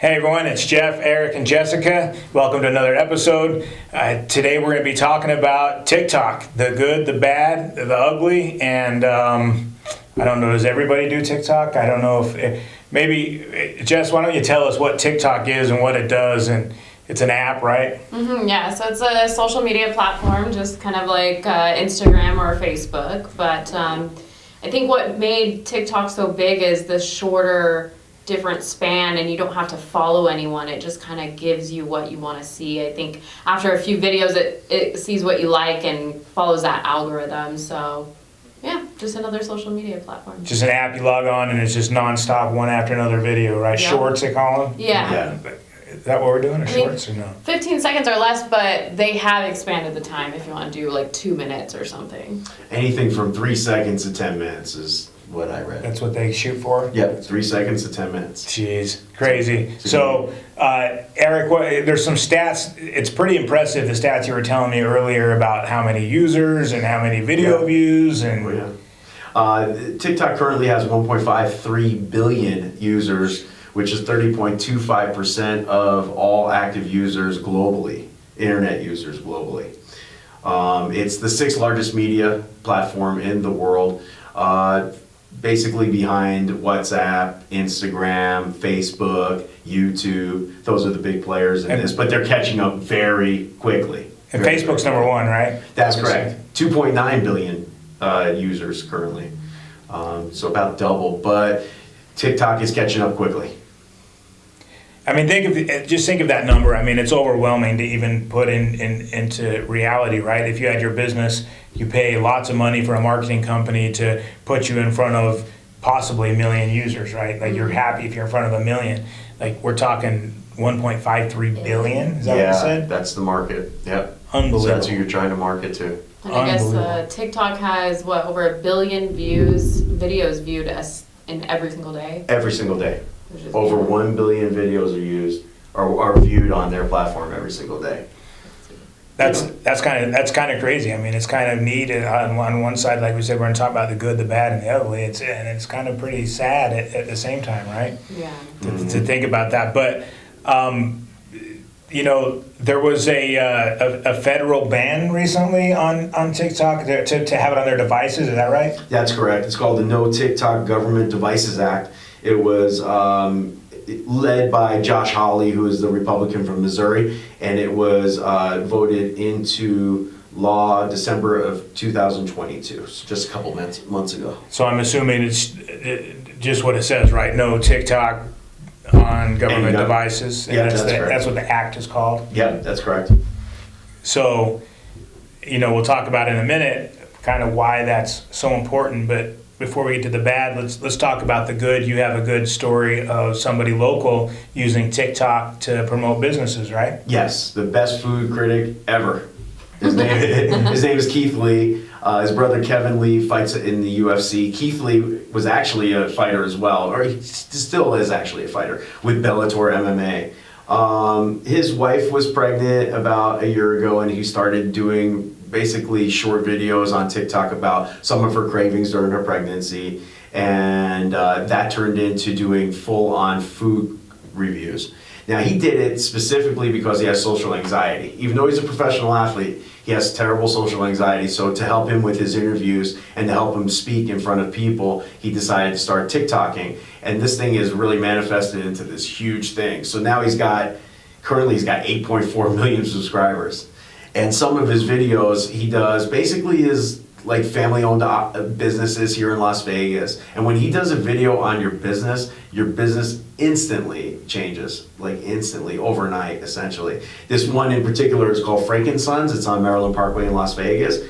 Hey everyone, it's Jeff, Eric, and Jessica. Welcome to another episode. Today we're going to be talking about TikTok, the good, the bad, the ugly, and I don't know, does everybody do TikTok? I don't know if, maybe, Jess, why don't you tell us what TikTok is and what it does, and it's an app, right? Yeah, so it's a social media platform, just kind of like Instagram or Facebook, but I think what made TikTok so big is the shorter different span, and you don't have to follow anyone. It just kind of gives you what you want to see. I think after a few videos it sees what you like and follows that algorithm. So yeah, just another social media platform. Just an app you log on and it's just nonstop, one after another video, right? Yep. Shorts they call them? Yeah. Is that what we're doing, or shorts or no? 15 seconds or less, but they have expanded the time if you want to do like 2 minutes or something. Anything from 3 seconds to 10 minutes is what I read. That's what they shoot for? Yep, 3 seconds to 10 minutes. Jeez, crazy. So, Eric, there's some stats. It's pretty impressive, the stats you were telling me earlier about how many users and how many video views. And TikTok currently has 1.53 billion users, which is 30.25% of all active users globally, internet users globally. It's the 6th largest media platform in the world. Basically behind WhatsApp, Instagram, Facebook, YouTube. Those are the big players in this, but they're catching up very quickly. And Facebook's number one, right? That's correct. 2.9 billion users currently. So about double, but TikTok is catching up quickly. I mean, just think of that number. I mean, it's overwhelming to even put into reality, right? If you had your business, you pay lots of money for a marketing company to put you in front of possibly 1 million users, right? Like you're happy if you're in front of 1 million. Like we're talking 1.53 billion. Is that what you said? Yeah, that's the market. Yep. Unbelievable. So that's who you're trying to market to. And I guess TikTok has over 1 billion videos viewed in every single day. Every single day. Over 1 billion videos are viewed on their platform every single day. That's kind of crazy. I mean, it's kind of neat on one side, like we said, we're going to talk about the good, the bad, and the ugly. It's kind of pretty sad at the same time, right? Yeah. To think about that, but there was a federal ban recently on TikTok to have it on their devices. Is that right? That's correct. It's called the No TikTok Government Devices Act. It was led by Josh Hawley, who is the Republican from Missouri, and it was voted into law December of 2022, so just a couple months ago. So I'm assuming it's just what it says, right? No TikTok on government devices. And yeah, that's correct. That's what the act is called? Yeah, that's correct. So, we'll talk about in a minute kind of why that's so important, but before we get to the bad, let's talk about the good. You have a good story of somebody local using TikTok to promote businesses, right? Yes, the best food critic ever. His name is Keith Lee. His brother Kevin Lee fights in the UFC. Keith Lee was actually a fighter as well, or he still is actually a fighter with Bellator MMA. His wife was pregnant about a year ago, and he started doing basically short videos on TikTok about some of her cravings during her pregnancy, and that turned into doing full-on food reviews. Now, he did it specifically because he has social anxiety. Even though he's a professional athlete, he has terrible social anxiety, so to help him with his interviews and to help him speak in front of people, he decided to start TikToking, and this thing is really manifested into this huge thing. So now currently he's got 8.4 million subscribers. And some of his videos he does basically is like family-owned businesses here in Las Vegas. And when he does a video on your business instantly changes, like instantly, overnight, essentially. This one in particular is called Franken Sons. It's on Maryland Parkway in Las Vegas.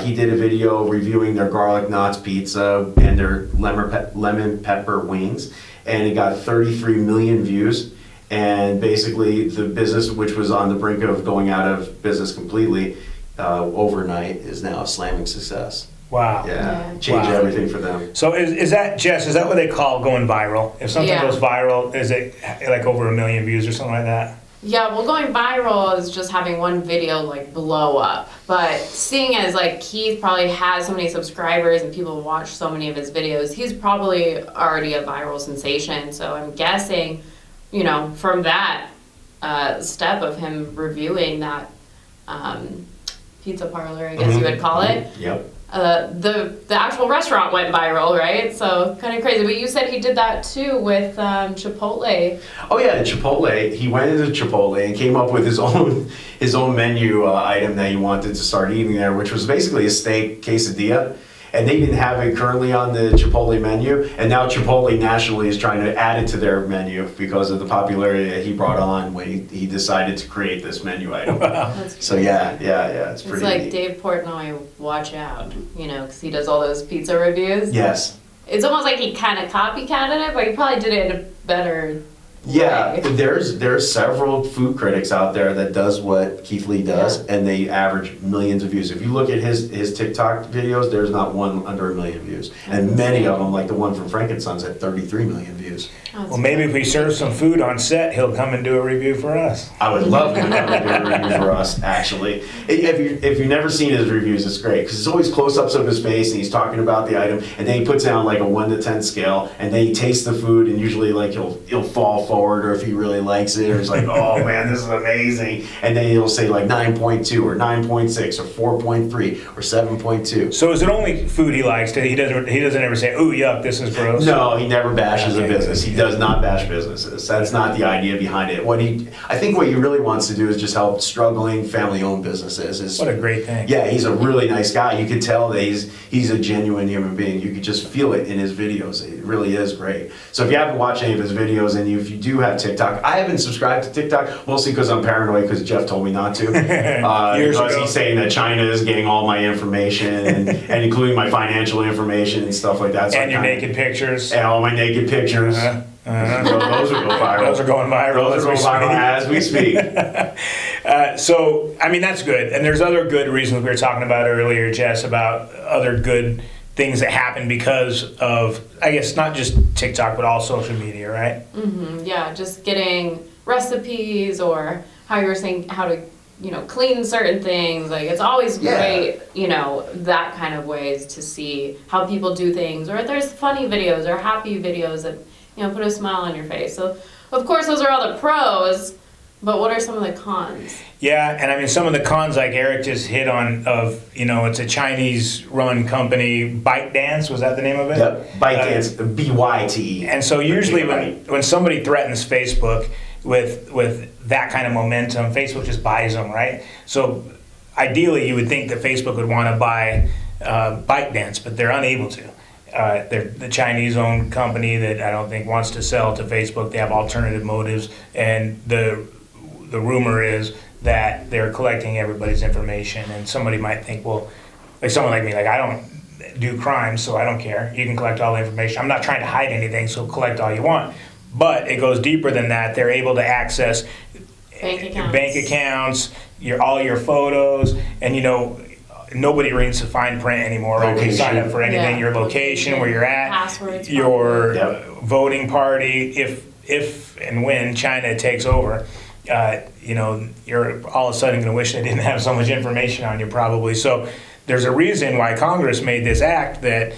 He did a video reviewing their garlic knots pizza and their lemon pepper wings, and it got 33 million views. And basically the business, which was on the brink of going out of business completely, overnight is now a slamming success. Wow. Yeah. Changed everything for them. So is that, Jess, is that what they call going viral? If something goes viral, is it like over 1 million views or something like that? Yeah, well, going viral is just having one video like blow up. But seeing as like Keith probably has so many subscribers and people watch so many of his videos, he's probably already a viral sensation. So I'm guessing you know, from that step of him reviewing that pizza parlor, I guess you would call it, Yep. the actual restaurant went viral, right? So kind of crazy. But you said he did that too with Chipotle. Oh yeah, Chipotle. He went into Chipotle and came up with his own menu item that he wanted to start eating there, which was basically a steak quesadilla. And they didn't have it currently on the Chipotle menu, and now Chipotle nationally is trying to add it to their menu because of the popularity that he brought on when he decided to create this menu item. That's So yeah, it's It's pretty like neat. Dave Portnoy, watch out, you know, because he does all those pizza reviews. Yes. It's almost like he kind of copycatted it, but he probably did it in a better Yeah, way. there's several food critics out there that does what Keith Lee does, and they average millions of views. If you look at his TikTok videos, there's not one under 1 million views, and many of them, like the one from Frankensons, had 33 million views. That's Well, maybe if we serve some food on set, he'll come and do a review for us. I would love him to have a review for us, actually. If you've never seen his reviews, it's great, because it's always close-ups of his face, and he's talking about the item, and then he puts down like a 1 to 10 scale, and then he tastes the food, and usually like he'll fall forward, or if he really likes it, or he's like, oh man, this is amazing, and then he'll say like 9.2, or 9.6, or 4.3, or 7.2. So is it only food he likes? He doesn't ever say, "Ooh, yuck, this is gross." No, he never bashes a Okay. business. He does not bash businesses. That's not the idea behind it. I think what he really wants to do is just help struggling family-owned businesses. What a great thing. Yeah, he's a really nice guy. You could tell that he's a genuine human being. You could just feel it in his videos. It really is great. So if you haven't watched any of his videos, and if you do have TikTok, I haven't subscribed to TikTok, mostly because I'm paranoid because Jeff told me not to. Years Because ago. he's saying that China is getting all my information, and including my financial information and stuff like that. So And your I kinda- naked pictures. and all my naked pictures. Uh-huh. Those are going viral. Those are going viral Those are going viral as we speak. So, I mean, that's good. And there's other good reasons we were talking about earlier, Jess, about other good things that happen because of, I guess, not just TikTok, but all social media, right? Yeah, just getting recipes or how you were saying how to, you know, clean certain things. Like it's always Yeah. great, you know, that kind of ways to see how people do things. Or if there's funny videos or happy videos that, you know, put a smile on your face. So, of course, those are all the pros, but what are some of the cons? Yeah, and I mean, some of the cons, like Eric just hit on, of, you know, it's a Chinese-run company, ByteDance, was that the name of it? Yep. ByteDance, BYTE. And so usually Byte. when somebody threatens Facebook with that kind of momentum, Facebook just buys them, right? So ideally, you would think that Facebook would want to buy ByteDance, but they're unable to. They're the Chinese-owned company that I don't think wants to sell to Facebook. They have alternative motives, and the rumor is that they're collecting everybody's information. And somebody might think, well, like someone like me, like I don't do crimes, so I don't care. You can collect all the information. I'm not trying to hide anything, so collect all you want. But it goes deeper than that. They're able to access Bank accounts. all your photos, and you know, nobody reads the fine print anymore. Right? When you sign up for anything, Yeah. your location, where you're at, Passwords, your Yep. voting party. If and when China takes over, you know, you're all of a sudden going to wish they didn't have so much information on you, probably. So there's a reason why Congress made this act that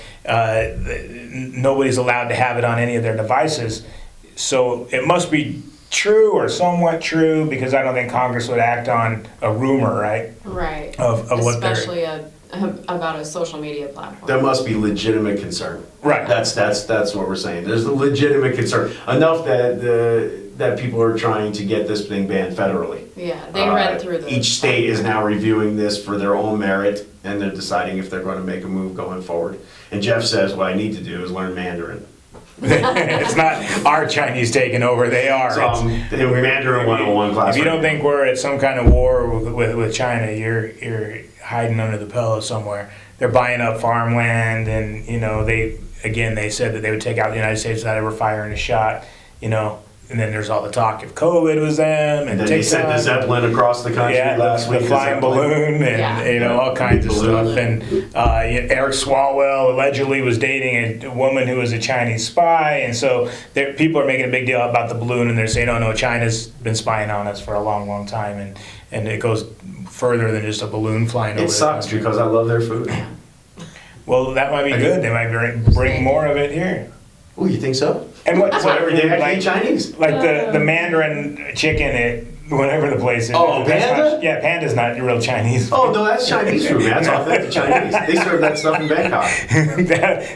nobody's allowed to have it on any of their devices. So it must be true or somewhat true, because I don't think Congress would act on a rumor, right? Right. Of what they're- Especially about a social media platform. There must be legitimate concern. Right. That's what we're saying. There's a legitimate concern enough that people are trying to get this thing banned federally. Yeah, they read through the. Each state is now reviewing this for their own merit, and they're deciding if they're going to make a move going forward. And Jeff says, what I need to do is learn Mandarin. It's not our Chinese taking over; they are. So It's- I'm Mandarin 101 class. If you don't think we're at some kind of war with China, you're hiding under the pillow somewhere. They're buying up farmland, and you know they said that they would take out the United States without ever firing a shot. You know, and then there's all the talk if COVID was them, and And then they sent the TikTok. Zeppelin across the country Yeah, last the week. flying balloon, and Yeah. you know, all kinds of Balloon. stuff. And Eric Swalwell allegedly was dating a woman who was a Chinese spy, and so people are making a big deal about the balloon, and they're saying, "Oh no, China's been spying on us for a long, long time," and it goes further than just a balloon flying over. It the sucks country. because I love their food. Well, that might be good. They might bring more of it here. Oh, you think so? And what every day I like, eat Chinese. Like the Mandarin chicken at whatever the place is. Oh, That's Panda? not- yeah, Panda's not real Chinese. Oh no, that's Chinese food, man. That's authentic Chinese. They serve that stuff in Bangkok.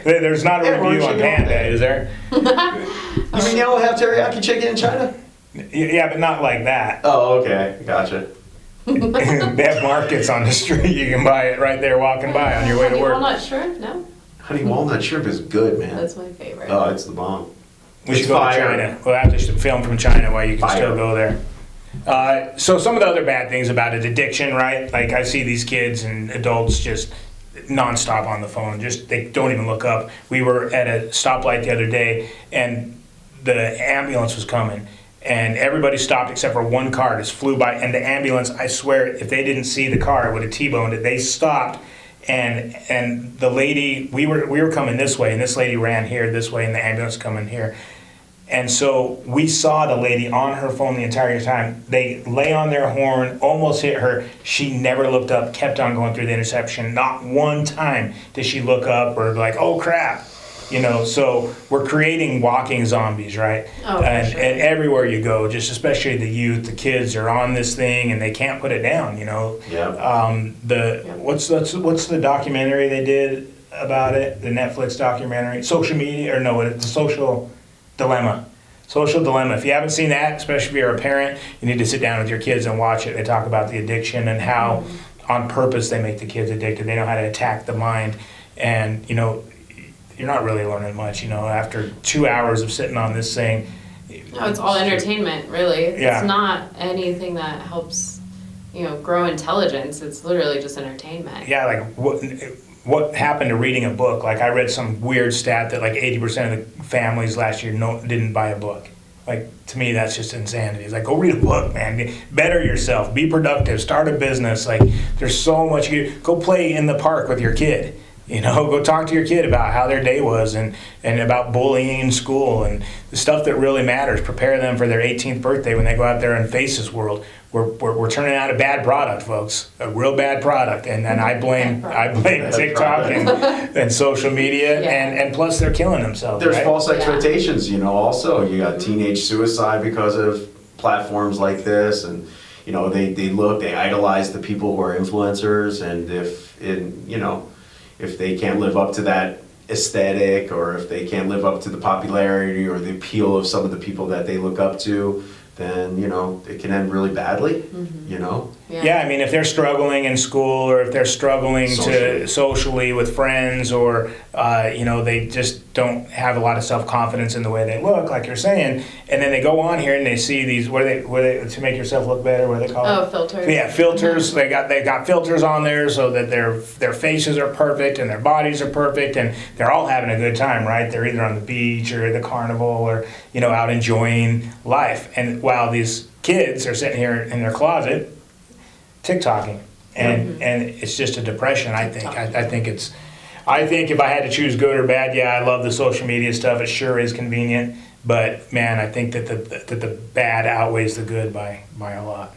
There's not a Yeah, review we're on chicken Panda, is there? You mean they don't have teriyaki chicken in China? Yeah, but not like that. Oh, okay, gotcha. They have markets on the street. You can buy it right there walking by on your way to Honey work. walnut shrimp? No, Honey walnut shrimp is good, man. that's my favorite. Oh, it's the bomb. We should It's go fire. to China. We'll have to film from China while you can Fire. still go there. So some of the other bad things about it, addiction, right? Like I see these kids and adults just nonstop on the phone. Just they don't even look up. We were at a stoplight the other day, and the ambulance was coming, and everybody stopped except for one car just flew by. And the ambulance, I swear, if they didn't see the car, it would have T-boned it. They stopped, and the lady, we were coming this way, and this lady ran here this way, and the ambulance coming here. And so we saw the lady on her phone the entire time. They lay on their horn, almost hit her. She never looked up, kept on going through the intersection. Not one time did she look up or like, oh crap. You know, so we're creating walking zombies, right? Oh, for and, sure. and everywhere you go, just especially the youth, the kids are on this thing and they can't put it down, you know. Yeah. What's the documentary they did about it? The Netflix documentary, social media, or no, the social dilemma. Social dilemma. If you haven't seen that, especially if you're a parent, you need to sit down with your kids and watch it. They talk about the addiction and how, on purpose, they make the kids addicted. They know how to attack the mind, and you know, you're not really learning much. You know, after 2 hours of sitting on this thing. No, it's all entertainment, really. Yeah. It's not anything that helps, grow intelligence. It's literally just entertainment. Yeah, like what happened to reading a book? Like I read some weird stat that like 80% of the families last year didn't buy a book. Like to me, that's just insanity. It's like go read a book, man. Better yourself. Be productive. Start a business. Like there's so much. Go play in the park with your kid. You know, go talk to your kid about how their day was and about bullying in school and the stuff that really matters. Prepare them for their 18th birthday when they go out there and face this world. We're turning out a bad product, folks, a real bad product. And I blame TikTok and social media Yeah. and plus they're killing themselves. There's right? false expectations, also. You got teenage suicide because of platforms like this, and they idolize the people who are influencers, and if they can't live up to that aesthetic, or if they can't live up to the popularity or the appeal of some of the people that they look up to, then it can end really badly. Yeah, I mean, if they're struggling in school or if they're struggling socially with friends, or they just don't have a lot of self-confidence in the way they look, like you're saying, and then they go on here and they see these what are they to make yourself look better? What do they call it? Oh, filters. Yeah, filters. They got filters on there so that their faces are perfect and their bodies are perfect, and they're all having a good time, right? They're either on the beach or the carnival or out enjoying life, and while these kids are sitting here in their closet TikToking, and it's just a depression. I think if I had to choose good or bad, yeah, I love the social media stuff. It sure is convenient, but man, I think that the bad outweighs the good by a lot.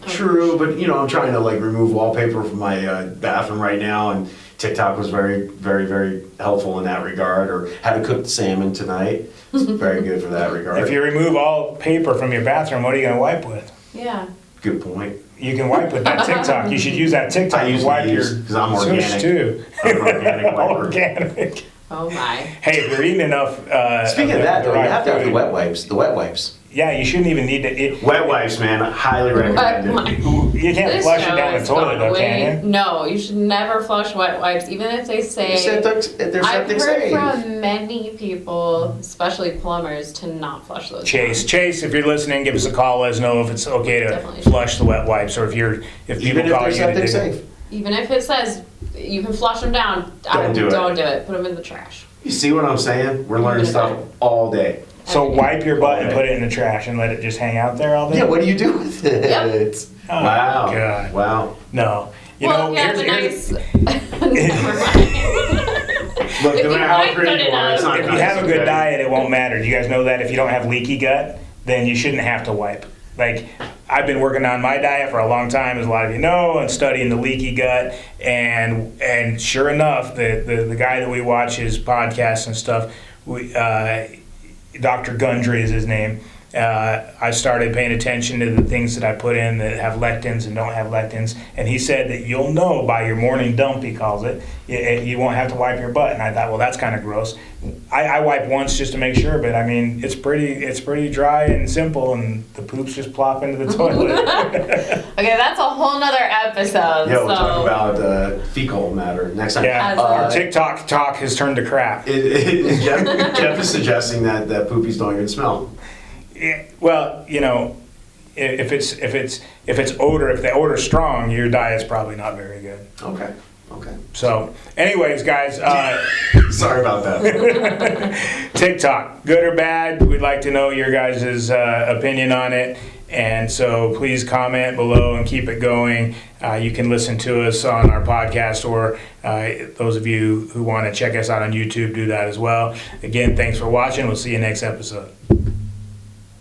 True, but I'm trying to remove wallpaper from my bathroom right now, and TikTok was very, very, very helpful in that regard. Or how to cook the salmon tonight. It's very good for that regard. If you remove all paper from your bathroom, what are you going to wipe with? Yeah. Good point. You can wipe with that TikTok. You should use that TikTok I to usually wipe your use, 'cause I'm organic. switch too. I'm an organic wiper. Organic. Oh my. Hey, if you're eating enough. Speaking of that, though, you right have to have the food, wet wipes. The wet wipes. Yeah, you shouldn't even need to. Wet wipes, man. I highly recommend it. You can't This flush it show down the has toilet, gone though, way- can you? No, you should never flush wet wipes, even if they say. They're I've septic heard safe. from many people, especially plumbers, to not flush those. Chase, if you're listening, give us a call. Let us know if it's okay to Definitely. flush the wet wipes, or if people Even if call they're you to septic dig safe. it. Even if it says you can flush them down, Don't do it. Don't do it. Put them in the trash. You see what I'm saying? We're learning stuff all day. So wipe your butt and Okay. put it in the trash and let it just hang out there all day. Yeah, what do you do with it? Yep. Oh, Wow. God. Wow. No. You well, know, if you have a here's nice. Never mind. Look, If no you matter how like pretty good you are, it's enough. not if you nice, have a good okay? diet, it won't matter. Do you guys know that if you don't have leaky gut, then you shouldn't have to wipe? Like, I've been working on my diet for a long time, as a lot of you know, and studying the leaky gut. And sure enough, the guy that we watch his podcasts and stuff, Dr. Gundry is his name. I started paying attention to the things that I put in that have lectins and don't have lectins, and he said that you'll know by your morning dump, he calls it. You won't have to wipe your butt. And I thought, well, that's kind of gross. I wipe once just to make sure, but I mean, it's pretty dry and simple, and the poops just plop into the toilet. Okay, that's a whole nother episode. Yeah, we'll so. talk about fecal matter next time. Yeah, our TikTok talk has turned to crap. Jeff is suggesting that poopies don't even smell. Yeah, well, you know, if the odor's strong, your diet's probably not very good. Okay. So, anyways, guys, Sorry about that. TikTok, good or bad? We'd like to know your guys' opinion on it. And so please comment below and keep it going. You can listen to us on our podcast, or those of you who want to check us out on YouTube, do that as well. Again, thanks for watching. We'll see you next episode.